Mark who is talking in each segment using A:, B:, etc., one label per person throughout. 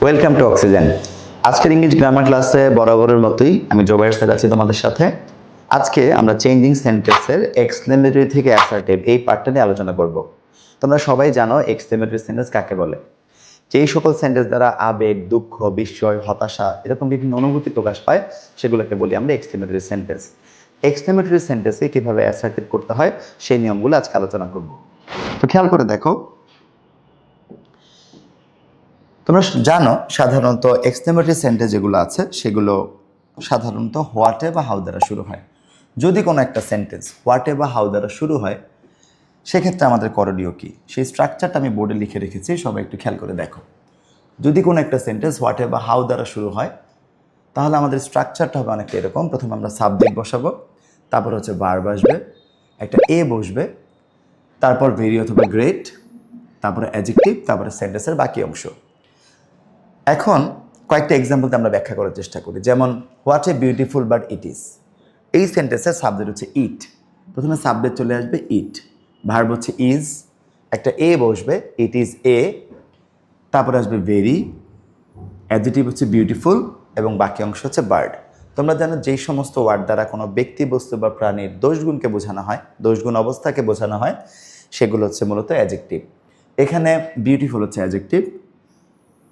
A: Welcome to oxygen. আজকের English grammar ক্লাসে বরাবরের মতোই আমি জোবায়ের স্যার আছি তোমাদের সাথে। আজকে আমরা চেঞ্জিং সেন্টেন্সের এক্সক্লেমেটরি থেকে অ্যাসার্টিভ এই পার্টটা নিয়ে আলোচনা করব। তোমরা সবাই জানো এক্সক্লেমেটরি সেন্টেন্স কাকে বলে। যেই সকল সেন্টেন্স দ্বারা আবেগ, দুঃখ, বিস্ময়, হতাশা এরকম বিভিন্ন অনুভূতি প্রকাশ পায় সেগুলোকে বলি আমরা এক্সক্লেমেটরি সেন্টেন্স। এক্সক্লেমেটরি সেন্টেন্সে কীভাবে অ্যাসার্টিভ করতে হয় সেই নিয়মগুলো আজকে আলোচনা করব। তো খেয়াল করে দেখো, তোমরা জানো সাধারণত এক্সক্লেমেটরি সেন্টেন্স যেগুলো আছে সেগুলো সাধারণত হোয়াটে বা হাউ দ্বারা শুরু হয়। যদি কোনো একটা সেন্টেন্স হোয়াটে বা হাউ দ্বারা শুরু হয় সেক্ষেত্রে আমাদের করণীয় কী, সেই স্ট্রাকচারটা আমি বোর্ডে লিখে রেখেছি, সবাই একটু খেয়াল করে দেখো। যদি কোনো একটা সেন্টেন্স হোয়াটে বা হাউ দ্বারা শুরু হয় তাহলে আমাদের স্ট্রাকচারটা হবে অনেকটা এরকম। প্রথমে আমরা সাবজেক্ট বসাবো, তারপর হচ্ছে ভার্ব আসবে, একটা এ বসবে, তারপর ভেরি অথবা গ্রেট, তারপরে অ্যাডজেক্টিভ, তারপরে সেন্টেন্সের বাকি অংশ। এখন কয়েকটা এক্সাম্পলতে আমরা ব্যাখ্যা করার চেষ্টা করি। যেমন what a beautiful but it is, এই সেন্টেন্সের সাবজেক্ট হচ্ছে ইট, প্রথমে সাবজেক্ট চলে আসবে ইট, ভার্ব হচ্ছে ইজ, একটা এ বসবে, ইট ইজ এ, তারপরে আসবে ভেরি, অ্যাডজেক্টিভ হচ্ছে বিউটিফুল এবং বাকি অংশ হচ্ছে বার্ড। তোমরা জানো যেই সমস্ত ওয়ার্ড দ্বারা কোনো ব্যক্তি, বস্তু বা প্রাণীর দোষগুণকে বোঝানো হয়, দোষগুণ অবস্থাকে বোঝানো হয়, সেগুলো হচ্ছে মূলত অ্যাডজেক্টিভ। এখানে বিউটিফুল হচ্ছে অ্যাডজেক্টিভ।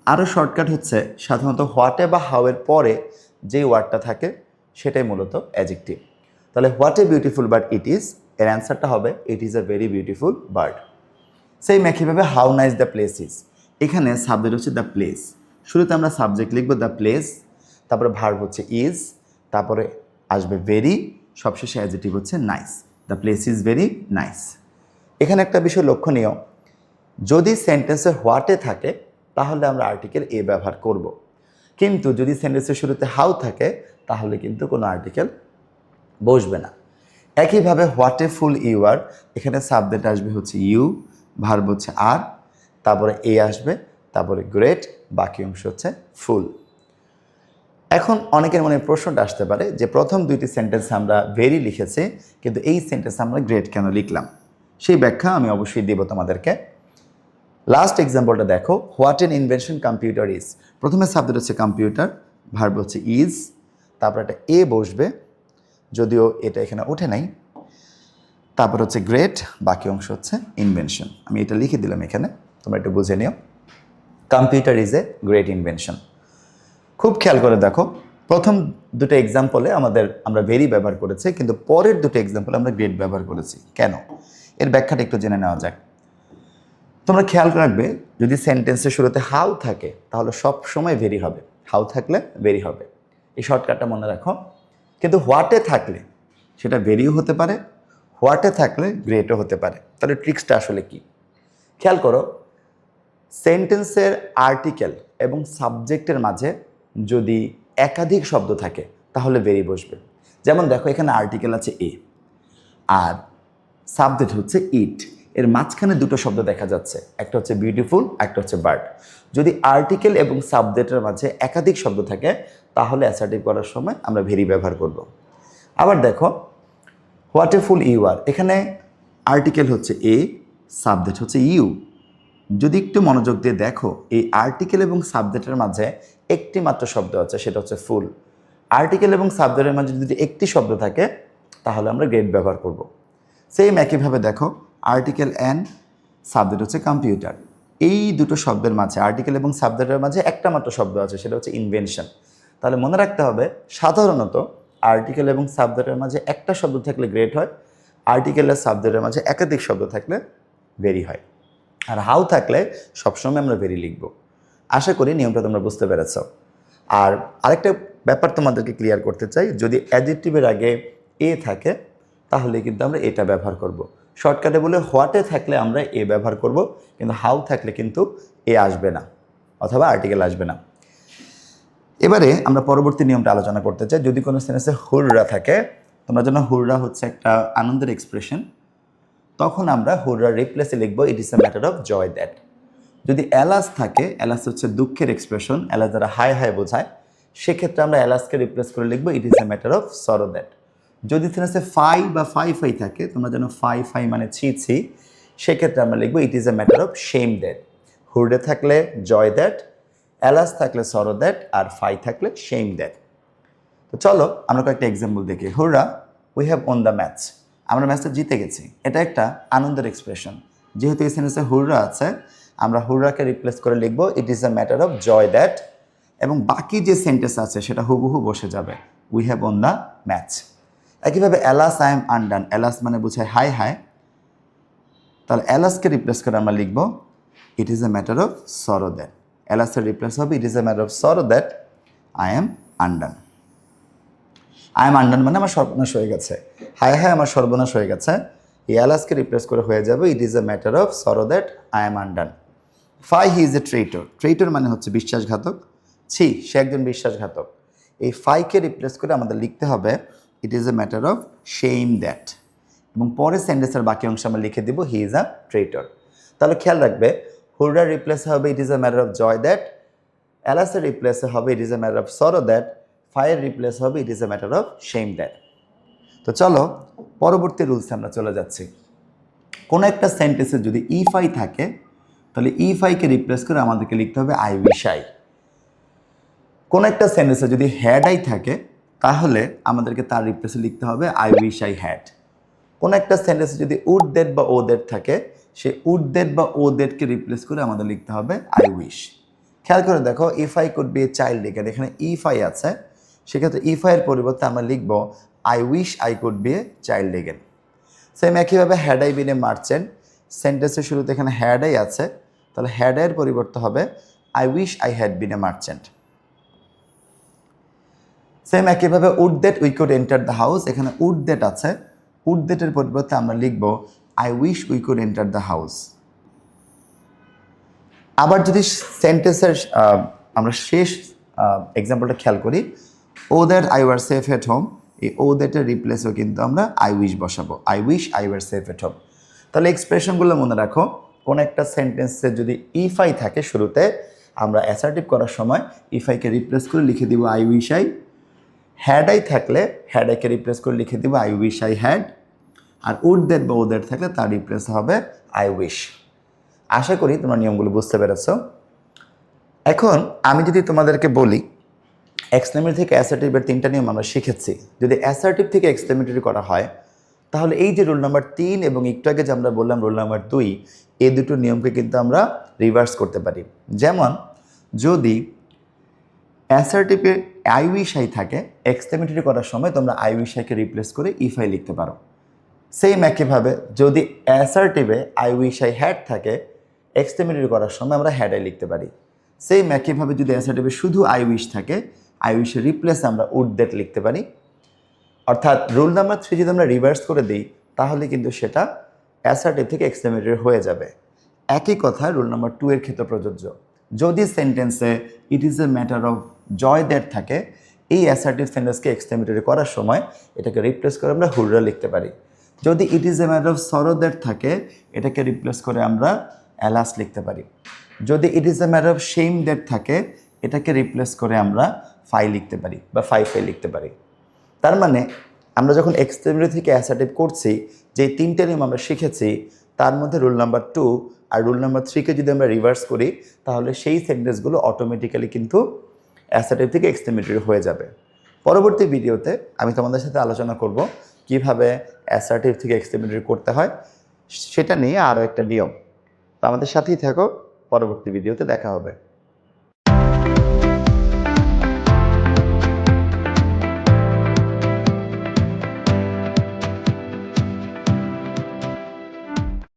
A: আরও শর্টকাট হচ্ছে সাধারণত হোয়াটে বা হাউ এর পরে যেই ওয়ার্ডটা থাকে সেটাই মূলত অ্যাডজেক্টিভ। তাহলে what a beautiful bird it is, এর অ্যান্সারটা হবে it is a very beautiful bird. সেই একইভাবে how nice the place is, এখানে সাবজেক্ট হচ্ছে দ্য প্লেস, শুরুতে আমরা সাবজেক্ট লিখবো দ্য প্লেস, তারপরে ভার্ব হচ্ছে ইজ, তারপরে আসবে ভেরি, সবশেষে অ্যাডজেক্টিভ হচ্ছে nice, the place is very nice. এখানে একটা বিষয় লক্ষণীয়, যদি সেন্টেন্সে হোয়াটে থাকে তাহলে আমরা আর্টিকেল এ ব্যবহার করব, কিন্তু যদি সেন্টেন্সের শুরুতে হাউ থাকে তাহলে কিন্তু কোনো আর্টিকেল বসবে না। একইভাবে হোয়াটে ফুল ইউ আর, এখানে সাবজেক্ট আসবে হচ্ছে ইউ, ভার্ব হচ্ছে আর, তারপরে এ আসবে, তারপরে গ্রেট, বাকি অংশ হচ্ছে ফুল। এখন অনেকের মনে প্রশ্নটা আসতে পারে যে প্রথম দুইটি সেন্টেন্স আমরা ভেরি লিখেছি কিন্তু এই সেন্টেন্স আমরা গ্রেট কেন লিখলাম, সেই ব্যাখ্যা আমি অবশ্যই দেব তোমাদেরকে। লাস্ট এক্সাম্পলটা দেখো, what N invention computer is, প্রথমে সাবজেক্ট হচ্ছে কম্পিউটার, ভার্ব হচ্ছে ইজ, তারপর একটা এ বসবে, যদিও এটা এখানে ওঠে নাই, তারপর হচ্ছে গ্রেট, বাকি অংশ হচ্ছে ইনভেনশন। আমি এটা লিখে দিলাম এখানে, তোমরা একটু বুঝে নিও। Computer is a great invention. খুব খেয়াল করে দেখো, প্রথম দুটো এক্সাম্পলে আমরা ভেরি ব্যবহার করেছি, কিন্তু পরের দুটো এক্সাম্পলে আমরা গ্রেট ব্যবহার করেছি কেন, এর ব্যাখ্যাটা একটু জেনে নেওয়া যাক। তোমরা খেয়াল রাখবে, যদি সেন্টেন্সের শুরুতে হাউ থাকে তাহলে সব সময় ভেরি হবে, হাউ থাকলে ভেরি হবে, এই শর্টকাটটা মনে রাখো। কিন্তু হোয়াটে থাকলে সেটা ভেরিও হতে পারে, হোয়াটে থাকলে গ্রেটও হতে পারে। তাহলে ট্রিক্সটা আসলে কি, খেয়াল করো, সেন্টেন্সের আর্টিকেল এবং সাবজেক্টের মাঝে যদি একাধিক শব্দ থাকে তাহলে ভেরি বসবে। যেমন দেখো, এখানে আর্টিকেল আছে এ আর সাবজেক্ট হচ্ছে ইট, এর মাঝখানে দুটো শব্দ দেখা যাচ্ছে, একটা হচ্ছে বিউটিফুল, একটা হচ্ছে বার্ড। যদি আর্টিকেল এবং সাবজেক্টের মাঝে একাধিক শব্দ থাকে তাহলে অ্যাসার্টিভ করার সময় আমরা ভেরি ব্যবহার করব। আবার দেখো, হোয়াট এ ফুল ইউ আর, এখানে আর্টিকেল হচ্ছে এ, সাবজেক্ট হচ্ছে ইউ। যদি একটু মনোযোগ দিয়ে দেখো, এই আর্টিকেল এবং সাবজেক্টের মাঝে একটি মাত্র শব্দ আছে, সেটা হচ্ছে ফুল। আর্টিকেল এবং সাবজেক্টের মাঝে যদি একটি শব্দ থাকে তাহলে আমরা গ্রেট ব্যবহার করব। সেম একইভাবে দেখো, আর্টিকেল অ্যান্ড সাবজেক্ট হচ্ছে কম্পিউটার, এই দুটো শব্দের মাঝে, আর্টিকেল এবং সাবজেক্টের মাঝে একটা মাত্র শব্দ আছে, সেটা হচ্ছে ইনভেনশন। তাহলে মনে রাখতে হবে, সাধারণত আর্টিকেল এবং সাবজেক্টের মাঝে একটা শব্দ থাকলে গ্রেট হয়, আর্টিকেল আর সাবজেক্টের মাঝে একাধিক শব্দ থাকলে ভেরি হয়, আর হাউ থাকলে সবসময় আমরা ভেরি লিখব। আশা করি নিয়মটা তোমরা বুঝতে পেরেছ। আর আরেকটা ব্যাপার তোমাদেরকে ক্লিয়ার করতে চাই, যদি অ্যাডজেক্টিভের আগে এ থাকে তাহলে কিন্তু আমরা এটা ব্যবহার করব। শর্টকাটে বলে হোয়াটে থাকলে আমরা এ ব্যবহার করব, কিন্তু হাউ থাকলে কিন্তু এ আসবে না অথবা আর্টিকেল আসবে না। এবারে আমরা পরবর্তী নিয়মটা আলোচনা করতে চাই। যদি কোনো সেন্টেন্সে হুররা থাকে, তোমরা জানো হুররা হচ্ছে একটা আনন্দের এক্সপ্রেশন, তখন আমরা হুররা রিপ্লেসে লিখবো it is a matter of joy that. যদি অ্যালাস থাকে, অ্যালাস হচ্ছে দুঃখের এক্সপ্রেশন, অ্যালাস দ্বারা হাই হাই বোঝায়, সেক্ষেত্রে আমরা অ্যালাসকে রিপ্লেস করে লিখবো it is a matter of sorrow that. যদি সেন্টেন্সে ফাই বা ফাই ফাই থাকে, তোমরা যেন ফাই ফাই মানে ছি ছি, সেক্ষেত্রে আমরা লিখবো it is a matter of shame that. হুরডে থাকলে জয় দ্যাট, অ্যালাস থাকলে সরো দ্যাট, আর ফাই থাকলে শেম দ্যাট। তো চলো আমরা কয়েকটা এক্সাম্পল দেখি। Hurrah, we have won the match, আমরা ম্যাচটা জিতে গেছি। এটা একটা আনন্দের এক্সপ্রেশন। যেহেতু এই সেন্টেন্সে হুররা আছে, আমরা হুররাকে রিপ্লেস করে লিখবো it is a matter of joy that, এবং বাকি যে সেন্টেন্স আছে সেটা হুবহু বসে যাবে, we have won the match. একইভাবে alas I am undone, alas মানে বোঝায় হাই হাই, তাহলে অ্যালাসকে রিপ্লেস করে আমরা লিখবো it is a matter of sorrow that. অ্যালাসের রিপ্লেস হবে it is a matter of sorrow that I am undone. I am undone মানে আমার সর্বনাশ হয়ে গেছে, হাই হাই আমার সর্বনাশ হয়ে গেছে। এই অ্যালাসকে রিপ্লেস করে হয়ে যাবে it is a matter of sorrow that I am undone. Fie he is a traitor, traitor মানে হচ্ছে বিশ্বাসঘাতক, ছি সে একজন বিশ্বাসঘাতক। এই ফাইকে রিপ্লেস করে আমাদের লিখতে হবে it is a matter of shame that, এবং পরে সেন্টেন্সের বাকি অংশ আমরা লিখে দিব হি ইজ আ ট্রেটর। তাহলে খেয়াল রাখবে, হুরডার রিপ্লেসে হবে it is a matter of joy that, অ্যালাসের রিপ্লেসে হবে it is a matter of sorrow that, ফাইয়ের রিপ্লেস হবে it is a matter of shame that. তো চলো পরবর্তী রুলসে আমরা চলে যাচ্ছি। কোনো একটা সেন্টেন্সে যদি ইফ আই থাকে, তাহলে ইফ আইকে রিপ্লেস করে আমাদেরকে লিখতে হবে আই উইশ আই। কোনো একটা সেন্টেন্সে যদি হ্যাড আই থাকে, তাহলে আমাদেরকে তার রিপ্লেসে লিখতে হবে আই উইশ আই হ্যাড। কোনো একটা সেন্টেন্সে যদি উড দ্যাট বা ও দ্যাট থাকে, সেই উড দ্যাট বা ও দ্যাটকে রিপ্লেস করে আমাদের লিখতে হবে আই উইশ। খেয়াল করে দেখো, if I could be a child again, এখানে ইফ আই আছে, সেক্ষেত্রে ইফ আইয়ের পরিবর্তে আমরা লিখব I wish I could be a child again. Same একইভাবে had I been a merchant, সেন্টেন্সের শুরুতে এখানে হ্যাড আই আছে, তাহলে হ্যাড আইয়ের পরিবর্তে হবে I wish I had been a merchant. Same একইভাবে would that we could enter the house, এখানে উড দ্যাট আছে, উড দ্যাটের পরিবর্তে আমরা লিখব I wish we could enter the house. আবার যদি সেন্টেন্সের আমরা শেষ এক্সাম্পলটা খেয়াল করি, O that I were safe at home, এই ও দ্যাটের রিপ্লেসও কিন্তু আমরা আই উইশ বসাবো, I wish I were safe at home. তাহলে এক্সপ্রেশনগুলো মনে রাখো, কোনো একটা সেন্টেন্সে যদি ইফ আই থাকে শুরুতে, আমরা অ্যাসার্টিভ করার সময় ইফ আইকে রিপ্লেস করে লিখে দিব I wish I. Had I থাকলে হ্যাড আইকে রিপ্লেস করে লিখে দিব আই উইশ আই হ্যাড। আর উড দ্যাট বা ও দ্যাট থাকলে তার রিপ্লেস হবে আই উইশ। আশা করি তোমরা নিয়মগুলো বুঝতে পেরেছ। এখন আমি যদি তোমাদেরকে বলি, এক্সক্লেমেটরি থেকে অ্যাসার্টিভের 3টা নিয়ম আমরা শিখেছি। যদি অ্যাসার্টিভ থেকে এক্সক্লেমেটরি করা হয়, তাহলে এই যে রুল নাম্বার 3 এবং একটু আগে যে আমরা বললাম রুল নাম্বার 2, এই দুটো নিয়মকে কিন্তু আমরা রিভার্স করতে পারি। যেমন যদি অ্যাসার্টিভে আই উইশ আই থাকে, এক্সক্লেমেটরি করার সময় তোমরা আই উইশ আইকে রিপ্লেস করে ইফ আই লিখতে পারো। সেম একইভাবে যদি অ্যাসার্টিভে আই উইশ আই হ্যাড থাকে, এক্সক্লেমেটরি করার সময় আমরা হ্যাড আই লিখতে পারি। সেম একইভাবে যদি অ্যাসার্টিভে শুধু আই উইশ থাকে, আই উইশের রিপ্লেস আমরা উড দ্যাট লিখতে পারি। অর্থাৎ রুল নাম্বার 3 যদি আমরা রিভার্স করে দিই, তাহলে কিন্তু সেটা অ্যাসার্টিভ থেকে এক্সক্লেমেটরি হয়ে যাবে। একই কথা রুল নাম্বার 2 এর ক্ষেত্রে প্রযোজ্য। যদি সেন্টেন্সে it is a matter of joy that থাকে, এই অ্যাসার্টিভ সেন্টেন্সকে এক্সক্লেমেটরি করার সময় এটাকে রিপ্লেস করে আমরা হুররা লিখতে পারি। যদি ইট is a matter of sorrow that থাকে, এটাকে রিপ্লেস করে আমরা অ্যালাস লিখতে পারি। যদি ইট is a matter of shame that থাকে, এটাকে রিপ্লেস করে আমরা ফাই লিখতে পারি বা ফাই ফাই লিখতে পারি। তার মানে আমরা যখন এক্সক্লেমেটরি থেকে অ্যাসার্টিভ করছি, যে 3টে নিয়ম আমরা শিখেছি, তার মধ্যে রুল নাম্বার 2 আর রুল নাম্বার 3কে যদি আমরা রিভার্স করি, তাহলে সেই সেন্টেন্সগুলো অটোমেটিক্যালি কিন্তু অ্যাসার্টিভ থেকে এক্সক্লেমেটরি হয়ে যাবে। পরবর্তী ভিডিওতে আমি তোমাদের সাথে আলোচনা করব কিভাবে অ্যাসার্টিভ থেকে এক্সক্লেমেটরি করতে হয়, সেটা নিয়ে আরও একটা নিয়ম। তো আমাদের সাথেই থাকো, পরবর্তী ভিডিওতে দেখা হবে।